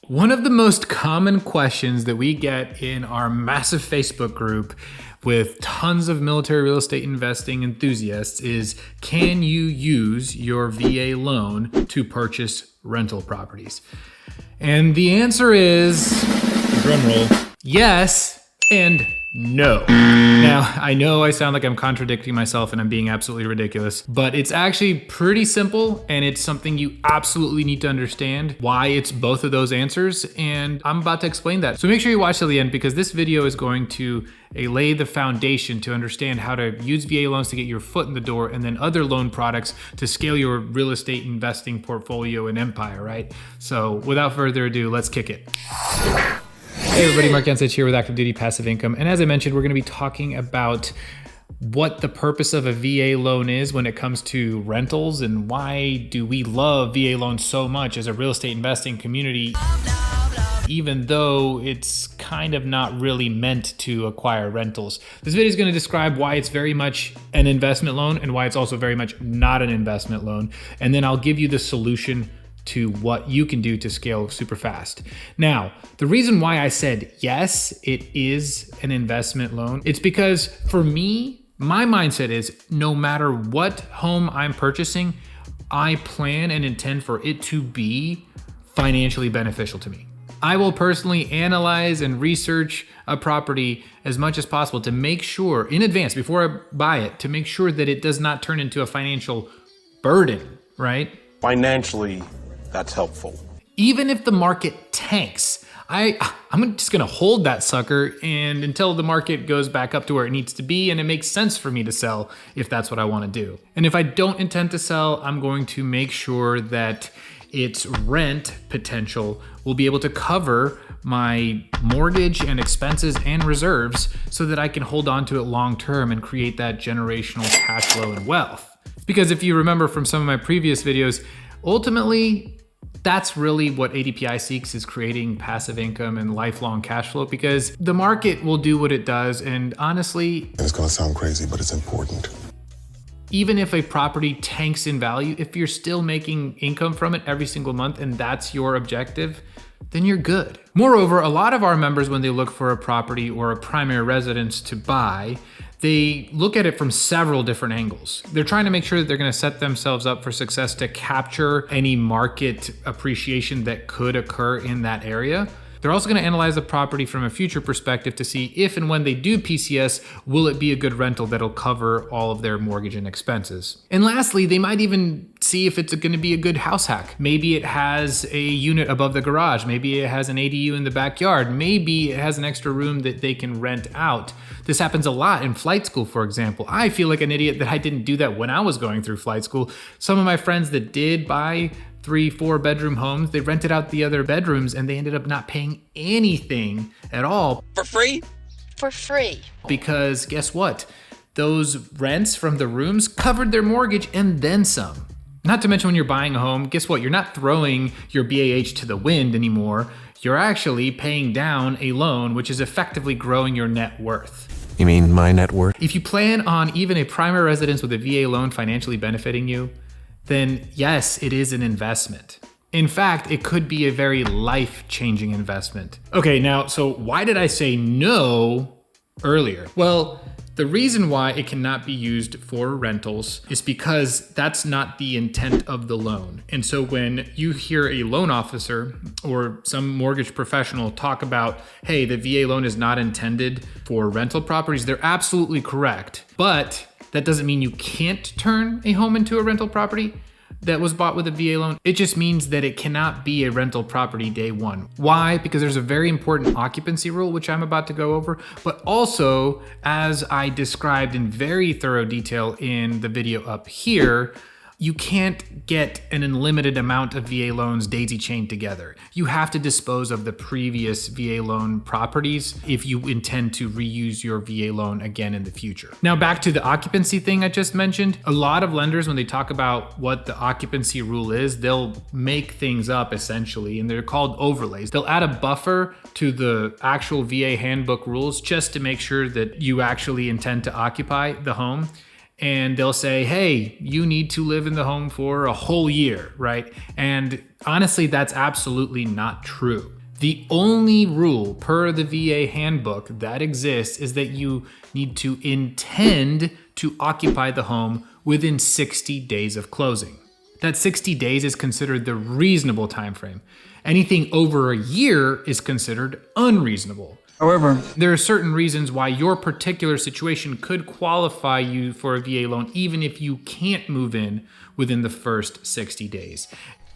One of the most common questions that we get in our massive Facebook group with tons of military real estate investing enthusiasts is, can you use your VA loan to purchase rental properties? And the answer is, drumroll, yes and no. Now, I know I sound like I'm contradicting myself and I'm being absolutely ridiculous, but it's actually pretty simple and it's something you absolutely need to understand why it's both of those answers, and I'm about to explain that. So make sure you watch till the end, because this video is going to lay the foundation to understand how to use VA loans to get your foot in the door, and then other loan products to scale your real estate investing portfolio and empire, right? So without further ado, let's kick it. Hey everybody, Mark Yancich here with Active Duty Passive Income. And as I mentioned, we're gonna be talking about what the purpose of a VA loan is when it comes to rentals, and why do we love VA loans so much as a real estate investing community, even though it's kind of not really meant to acquire rentals. This video is gonna describe why it's very much an investment loan and why it's also very much not an investment loan. And then I'll give you the solution to what you can do to scale super fast. Now, the reason why I said yes, it is an investment loan, it's because for me, my mindset is no matter what home I'm purchasing, I plan and intend for it to be financially beneficial to me. I will personally analyze and research a property as much as possible to make sure in advance, before I buy it, to make sure that it does not turn into a financial burden, right? Financially, that's helpful. Even if the market tanks, I'm just gonna hold that sucker and until the market goes back up to where it needs to be and it makes sense for me to sell if that's what I wanna do. And if I don't intend to sell, I'm going to make sure that its rent potential will be able to cover my mortgage and expenses and reserves so that I can hold on to it long term and create that generational cash flow and wealth. Because if you remember from some of my previous videos, ultimately, that's really what ADPI seeks, is creating passive income and lifelong cash flow, because the market will do what it does. And honestly, it's gonna sound crazy, but it's important. Even if a property tanks in value, if you're still making income from it every single month and that's your objective, then you're good. Moreover, a lot of our members, when they look for a property or a primary residence to buy, they look at it from several different angles. They're trying to make sure that they're gonna set themselves up for success to capture any market appreciation that could occur in that area. They're also gonna analyze the property from a future perspective to see if and when they do PCS, will it be a good rental that'll cover all of their mortgage and expenses. And lastly, they might even see if it's gonna be a good house hack. Maybe it has a unit above the garage. Maybe it has an ADU in the backyard. Maybe it has an extra room that they can rent out. This happens a lot in flight school, for example. I feel like an idiot that I didn't do that when I was going through flight school. Some of my friends that did buy 3-4 bedroom homes, they rented out the other bedrooms and they ended up not paying anything at all. For free? For free. Because guess what? Those rents from the rooms covered their mortgage and then some. Not to mention when you're buying a home, guess what? You're not throwing your BAH to the wind anymore. You're actually paying down a loan, which is effectively growing your net worth. You mean my net worth? If you plan on even a primary residence with a VA loan financially benefiting you, then yes, it is an investment. In fact, it could be a very life-changing investment. Okay, now, so why did I say no earlier? Well, the reason why it cannot be used for rentals is because that's not the intent of the loan. And so when you hear a loan officer or some mortgage professional talk about, hey, the VA loan is not intended for rental properties, they're absolutely correct. But that doesn't mean you can't turn a home into a rental property that was bought with a VA loan. It just means that it cannot be a rental property day one. Why? Because there's a very important occupancy rule, which I'm about to go over, but also, as I described in very thorough detail in the video up here, you can't get an unlimited amount of VA loans daisy chained together. You have to dispose of the previous VA loan properties if you intend to reuse your VA loan again in the future. Now back to the occupancy thing I just mentioned. A lot of lenders, when they talk about what the occupancy rule is, they'll make things up essentially, and they're called overlays. They'll add a buffer to the actual VA handbook rules just to make sure that you actually intend to occupy the home. and they'll say, hey, you need to live in the home for a whole year, right? And honestly, that's absolutely not true. The only rule per the VA handbook that exists is that you need to intend to occupy the home within 60 days of closing. That 60 days is considered the reasonable time frame. Anything over a year is considered unreasonable. However, there are certain reasons why your particular situation could qualify you for a VA loan, even if you can't move in within the first 60 days.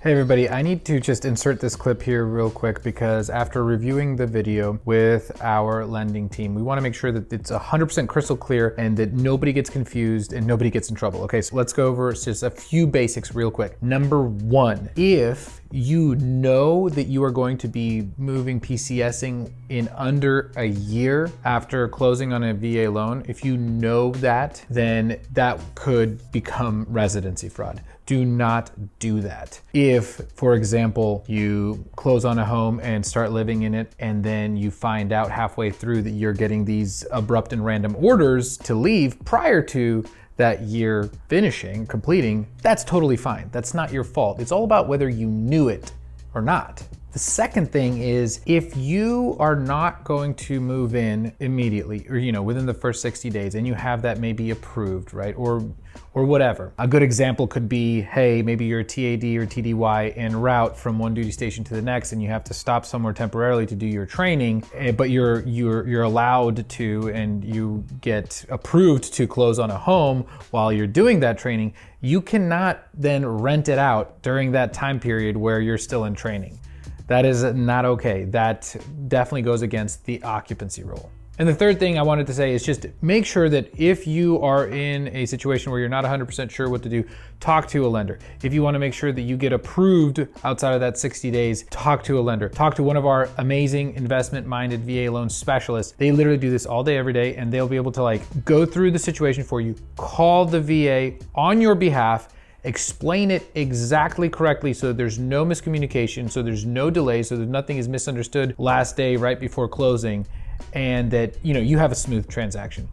Hey everybody, I need to just insert this clip here real quick because after reviewing the video with our lending team, we want to make sure that it's 100% crystal clear and that nobody gets confused and nobody gets in trouble. Okay, so let's go over just a few basics real quick. Number one, if you know that you are going to be moving PCSing in under a year after closing on a VA loan, if you know that, then that could become residency fraud. Do not do that. If, for example, you close on a home and start living in it, and then you find out halfway through that you're getting these abrupt and random orders to leave prior to that year completing, that's totally fine. That's not your fault. It's all about whether you knew it or not. The second thing is if you are not going to move in immediately or within the first 60 days and you have that maybe approved, right? Or whatever. A good example could be, hey, maybe you're a TAD or TDY en route from one duty station to the next and you have to stop somewhere temporarily to do your training, but you're allowed to and you get approved to close on a home while you're doing that training. You cannot then rent it out during that time period where you're still in training. That is not okay. That definitely goes against the occupancy rule. And the third thing I wanted to say is just make sure that if you are in a situation where you're not 100% sure what to do, talk to a lender. If you want to make sure that you get approved outside of that 60 days, talk to a lender. Talk to one of our amazing investment-minded VA loan specialists. They literally do this all day, every day, and they'll be able to go through the situation for you, call the VA on your behalf, explain it exactly correctly so there's no miscommunication, so there's no delay, so that nothing is misunderstood last day right before closing, and that you have a smooth transaction.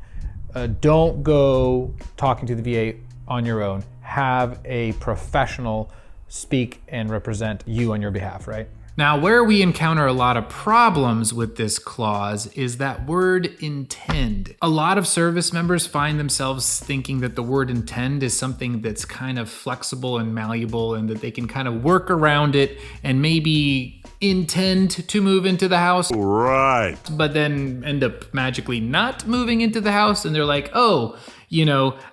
Don't go talking to the VA on your own. Have a professional speak and represent you on your behalf, right? Now, where we encounter a lot of problems with this clause is that word intend. A lot of service members find themselves thinking that the word intend is something that's kind of flexible and malleable and that they can kind of work around it and maybe intend to move into the house. Right. But then end up magically not moving into the house and they're like, oh,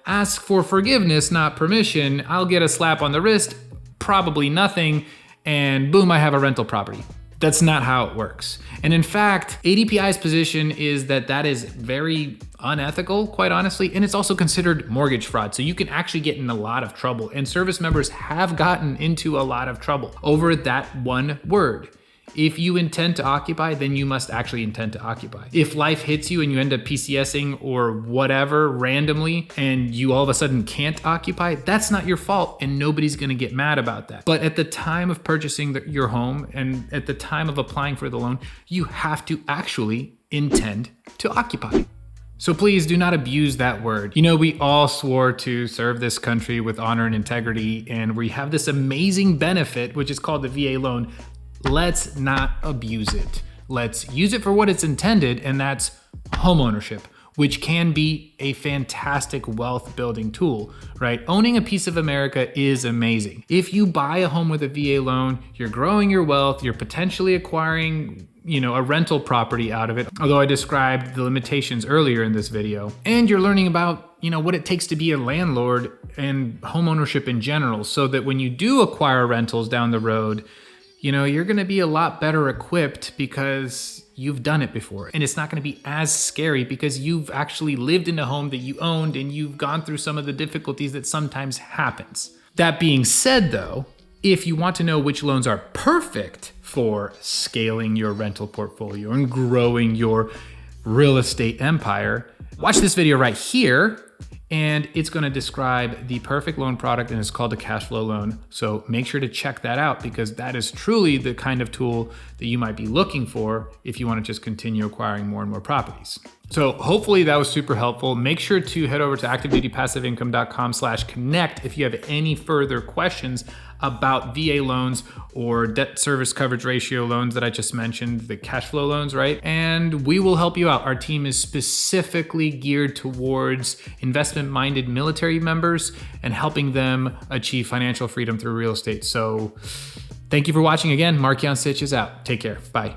ask for forgiveness, not permission. I'll get a slap on the wrist, probably nothing. And boom, I have a rental property. That's not how it works. And in fact, ADPI's position is that is very unethical, quite honestly, and it's also considered mortgage fraud. So you can actually get in a lot of trouble, and service members have gotten into a lot of trouble over that one word. If you intend to occupy, then you must actually intend to occupy. If life hits you and you end up PCSing or whatever randomly and you all of a sudden can't occupy, that's not your fault and nobody's gonna get mad about that. But at the time of purchasing your home and at the time of applying for the loan, you have to actually intend to occupy. So please do not abuse that word. We all swore to serve this country with honor and integrity, and we have this amazing benefit, which is called the VA loan. Let's not abuse it. Let's use it for what it's intended, and that's homeownership, which can be a fantastic wealth building tool, right? Owning a piece of America is amazing. If you buy a home with a VA loan, you're growing your wealth, you're potentially acquiring a rental property out of it, although I described the limitations earlier in this video, and you're learning about what it takes to be a landlord and homeownership in general, so that when you do acquire rentals down the road, you're gonna be a lot better equipped because you've done it before. And it's not gonna be as scary because you've actually lived in a home that you owned and you've gone through some of the difficulties that sometimes happens. That being said though, if you want to know which loans are perfect for scaling your rental portfolio and growing your real estate empire, watch this video right here. and it's going to describe the perfect loan product, and it's called a cash flow loan. So make sure to check that out, because that is truly the kind of tool that you might be looking for if you want to just continue acquiring more and more properties. So hopefully that was super helpful. Make sure to head over to activedutypassiveincome.com/connect if you have any further questions about VA loans or debt service coverage ratio loans that I just mentioned, the cash flow loans, right? And we will help you out. Our team is specifically geared towards investment-minded military members and helping them achieve financial freedom through real estate. So thank you for watching again. Mark Jan Stitch is out. Take care. Bye.